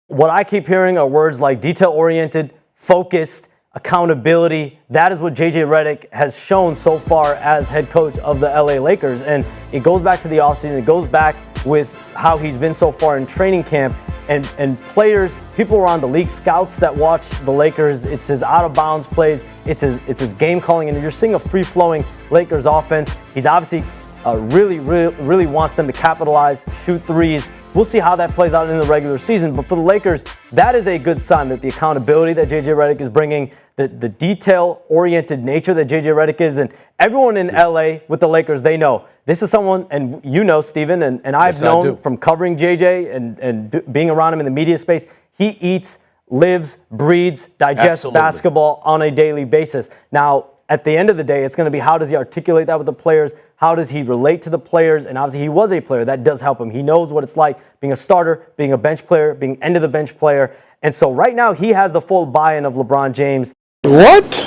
What I keep hearing are words like detail-oriented, focused, accountability. That is what JJ Redick has shown so far as head coach of the LA Lakers. And it goes back to the offseason. It goes back with how he's been so far in training camp. And players, people around the league, scouts that watch the Lakers, it's his out-of-bounds plays, it's his game calling, and you're seeing a free-flowing Lakers offense. He's obviously really wants them to capitalize, shoot threes. We'll see how that plays out in the regular season. But for the Lakers, that is a good sign that the accountability that JJ Redick is bringing, the detail-oriented nature that JJ Redick is, and everyone in LA with the Lakers, they know this is someone, and you know, Steven, and I've known from covering JJ and being around him in the media space, he eats, lives, breathes, digests basketball on a daily basis. Now, at the end of the day, it's going to be how does he articulate that with the players? How does he relate to the players? And obviously, he was a player. That does help him. He knows what it's like being a starter, being a bench player, being end-of-the-bench player. And so right now, he has the full buy-in of LeBron James. What?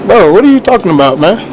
Bro, what are you talking about, man?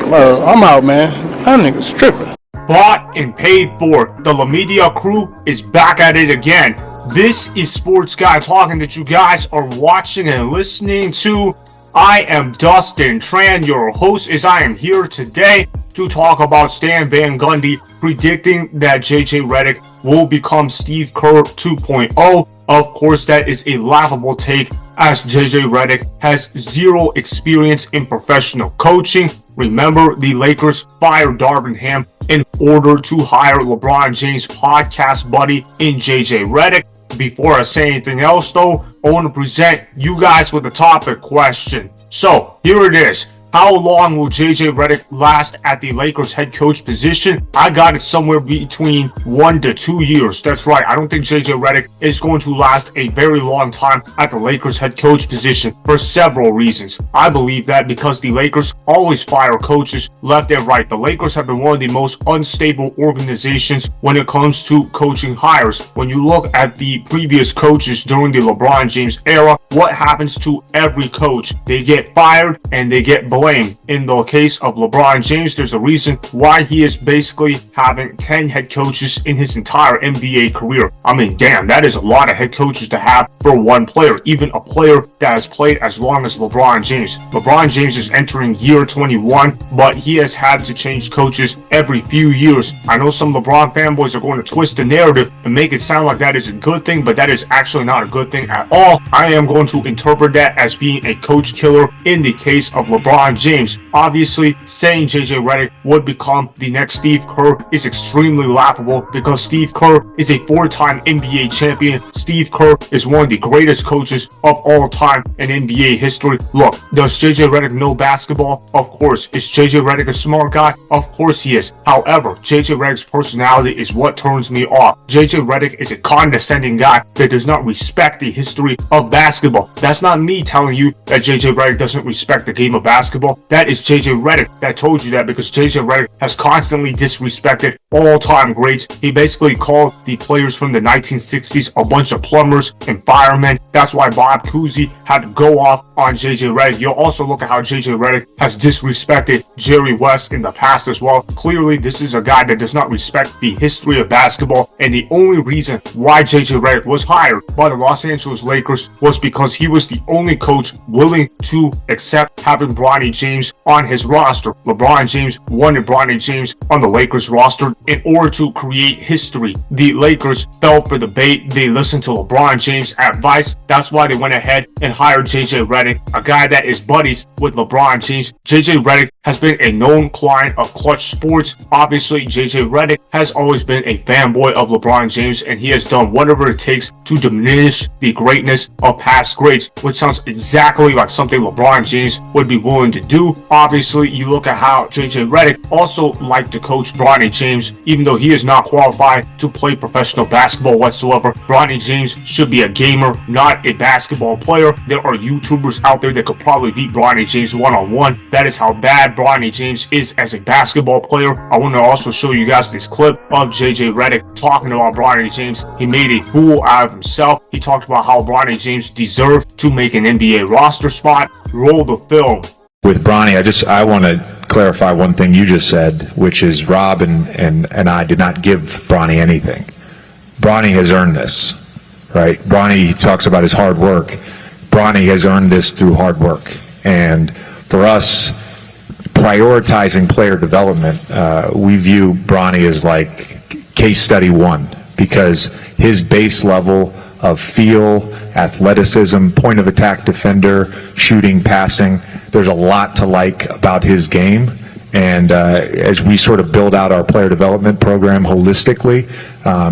Bro, I'm out, man. That nigga's tripping. Bought and paid for. The La Media crew is back at it again. This is Sports Guy Talking that you guys are watching and listening to. I am Dustin Tran, your host, as I am here today to talk about Stan Van Gundy predicting that JJ Redick will become Steve Kerr 2.0. Of course, that is a laughable take, as JJ Redick has zero experience in professional coaching. Remember, the Lakers fired Darvin in order to hire LeBron James' podcast buddy in JJ Redick. Before I say anything else, though, I want to present you guys with a topic question. So, here it is. How long will JJ Redick last at the Lakers head coach position? I got it somewhere between 1 to 2 years. That's right. I don't think JJ Redick is going to last a very long time at the Lakers head coach position for several reasons. I believe that because the Lakers always fire coaches left and right. The Lakers have been one of the most unstable organizations when it comes to coaching hires. When you look at the previous coaches during the LeBron James era, what happens to every coach? They get fired and they get blamed. In the case of LeBron James, there's a reason why he is basically having 10 head coaches in his entire NBA career. I mean, damn, that is a lot of head coaches to have for one player, even a player that has played as long as LeBron James. LeBron James is entering year 21, but he has had to change coaches every few years. I know some LeBron fanboys are going to twist the narrative and make it sound like that is a good thing, but that is actually not a good thing at all. I am going to interpret that as being a coach killer in the case of LeBron James. Obviously, saying JJ Redick would become the next Steve Kerr is extremely laughable because Steve Kerr is a 4-time NBA champion. Steve Kerr is one of the greatest coaches of all time in NBA history. Look, does JJ Redick know basketball? Of course. Is JJ Redick a smart guy? Of course he is. However, JJ Redick's personality is what turns me off. JJ Redick is a condescending guy that does not respect the history of basketball. That's not me telling you that JJ Redick doesn't respect the game of basketball. That is JJ Redick that told you that, because JJ Redick has constantly disrespected all-time greats. He basically called the players from the 1960s a bunch of plumbers and firemen. That's why Bob Cousy had to go off on JJ Redick. You'll also look at how JJ Redick has disrespected Jerry West in the past as well. Clearly, this is a guy that does not respect the history of basketball, and the only reason why JJ Redick was hired by the Los Angeles Lakers was because he was the only coach willing to accept having Bronny James on his roster. LeBron James wanted Bronny James on the Lakers roster in order to create history. The Lakers fell for the bait. They listened to LeBron James' advice. That's why they went ahead and hired JJ Redick, a guy that is buddies with LeBron James. JJ Redick has been a known client of Clutch Sports. Obviously, JJ Redick has always been a fanboy of LeBron James, and he has done whatever it takes to diminish the greatness of past greats, which sounds exactly like something LeBron James would be willing to do. Obviously, you look at how JJ Redick also liked to coach Bronny James, even though he is not qualified to play professional basketball whatsoever. Bronny James should be a gamer, not a basketball player. There are YouTubers out there that could probably beat Bronny James one-on-one. That is how bad Bronny James is as a basketball player. I want to also show you guys this clip of JJ Redick talking about Bronny James. He made a fool out of himself. He talked about how Bronny James deserved to make an NBA roster spot. Roll the film. With Bronny, I want to clarify one thing you just said, which is Rob and I did not give Bronny anything. Bronny has earned this, right? Bronny talks about his hard work. Bronny has earned this through hard work. And for us, prioritizing player development, we view Bronny as like case study one, because his base level of feel, athleticism, point of attack defender, shooting, passing, there's a lot to like about his game. And as we sort of build out our player development program holistically,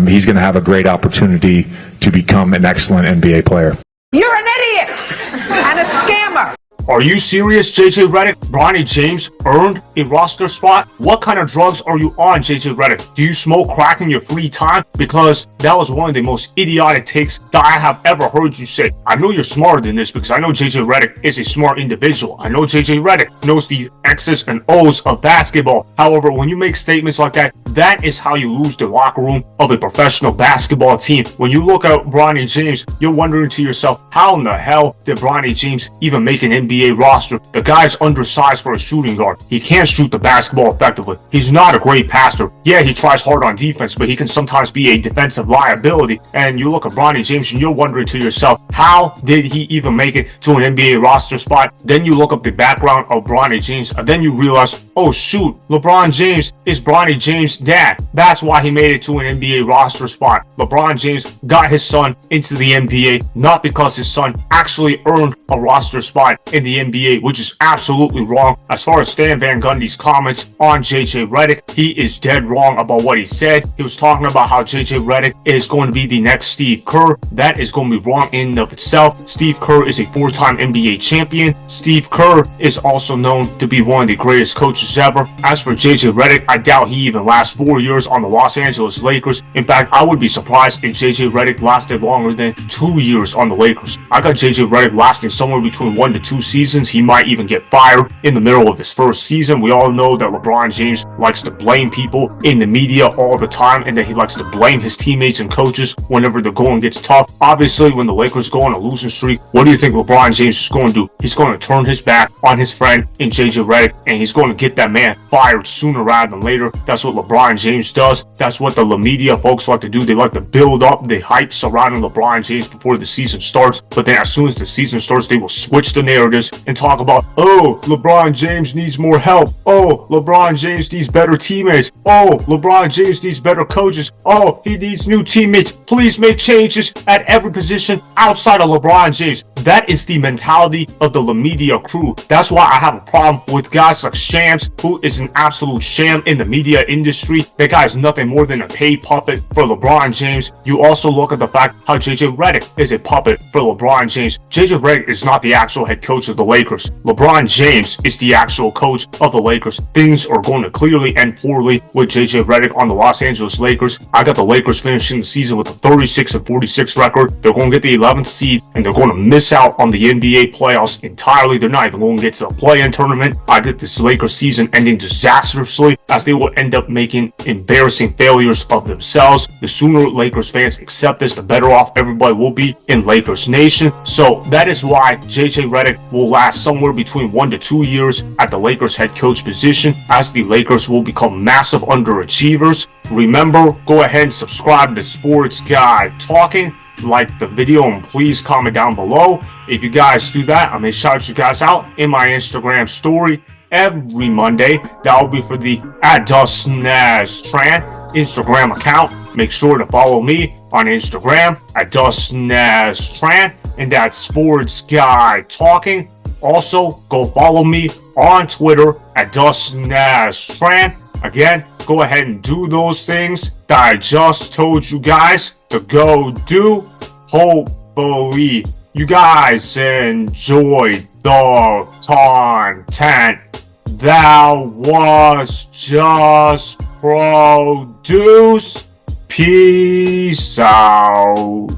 he's going to have a great opportunity to become an excellent NBA player. You're an idiot and a scammer. Are you serious, JJ Redick? Bronny James earned a roster spot? What kind of drugs are you on, JJ Redick? Do you smoke crack in your free time? Because that was one of the most idiotic takes that I have ever heard you say. I know you're smarter than this, because I know JJ Redick is a smart individual. I know JJ Redick knows the X's and O's of basketball. However, when you make statements like that, that is how you lose the locker room of a professional basketball team. When you look at Bronny James, you're wondering to yourself, how in the hell did Bronny James even make an NBA roster? The guy's undersized for a shooting guard. He can't shoot the basketball effectively. He's not a great passer. Yeah, he tries hard on defense, but he can sometimes be a defensive liability. And you look at Bronny James and you're wondering to yourself, how did he even make it to an NBA roster spot? Then you look up the background of Bronny James, and then you realize, oh shoot, LeBron James is Bronny James' dad. That's why he made it to an NBA roster spot. LeBron James got his son into the NBA, not because his son actually earned a roster spot in the NBA, which is absolutely wrong. As far as Stan Van Gundy's comments on JJ Redick, he is dead wrong about what he said. He was talking about how JJ Redick is going to be the next Steve Kerr. That is going to be wrong in and of itself. Steve Kerr is a four-time NBA champion. Steve Kerr is also known to be one of the greatest coaches ever. As for JJ Redick, I doubt he even lasts 4 years on the Los Angeles Lakers. In fact, I would be surprised if JJ Redick lasted longer than 2 years on the Lakers. I got JJ Redick lasting somewhere between 1 to 2 seasons. He might even get fired in the middle of his first season. We all know that LeBron James likes to blame people in the media all the time, and that he likes to blame his teammates and coaches whenever the going gets tough. Obviously, when the Lakers go on a losing streak, what do you think LeBron James is going to do? He's going to turn his back on his friend in JJ Redick, and he's going to get that man fired sooner rather than later. That's what LeBron James does. That's what the media folks like to do. They like to build up the hype surrounding LeBron James before the season starts, but then as soon as the season starts, they will switch the narratives and talk about, oh, LeBron James needs more help. Oh, LeBron James needs better teammates. Oh, LeBron James needs better coaches. Oh, he needs new teammates. Please make changes at every position outside of LeBron James. That is the mentality of the media crew. That's why I have a problem with guys like Shams, who is an absolute sham in the media industry. That guy is nothing more than a paid puppet for LeBron James. You also look at the fact how JJ Redick is a puppet for LeBron James. JJ Redick is not the actual head coach of the Lakers. LeBron James is the actual coach of the Lakers. Things are going to clearly end poorly with JJ Redick on the Los Angeles Lakers. I got the Lakers finishing the season with a 36-46 record. They're going to get the 11th seed, and they're going to miss out on the NBA playoffs entirely. They're not even going to get to the play-in tournament. I get this Lakers season ending disastrously, as they will end up making embarrassing failures of themselves. The sooner Lakers fans accept this, the better off everybody will be in Lakers Nation. So that is why JJ Redick will last somewhere between 1 to 2 years at the Lakers head coach position, as the Lakers will become massive underachievers. Remember, go ahead and subscribe to Sports Guy Talking. Like the video and please comment down below. If you guys do that, I'm gonna shout you guys out in my Instagram story every Monday. That will be for the @DustinAsTran Instagram account. Make sure to follow me on Instagram @DustinAsTran, and that's Sports Guy Talking. Also, go follow me on Twitter @DustinAsTran. Again, go ahead and do those things that I just told you guys to go do. Hopefully, you guys enjoyed the content that was just produced. Peace out.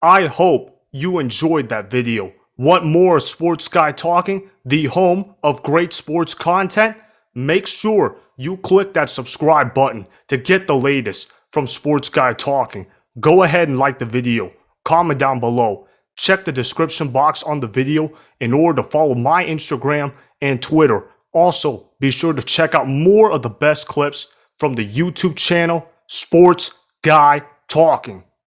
I hope you enjoyed that video. Want more Sports Guy Talking, the home of great sports content? Make sure you click that subscribe button to get the latest from Sports Guy Talking. Go ahead and like the video, comment down below, check the description box on the video in order to follow my Instagram and Twitter. Also, be sure to check out more of the best clips from the YouTube channel, Sports Guy talking.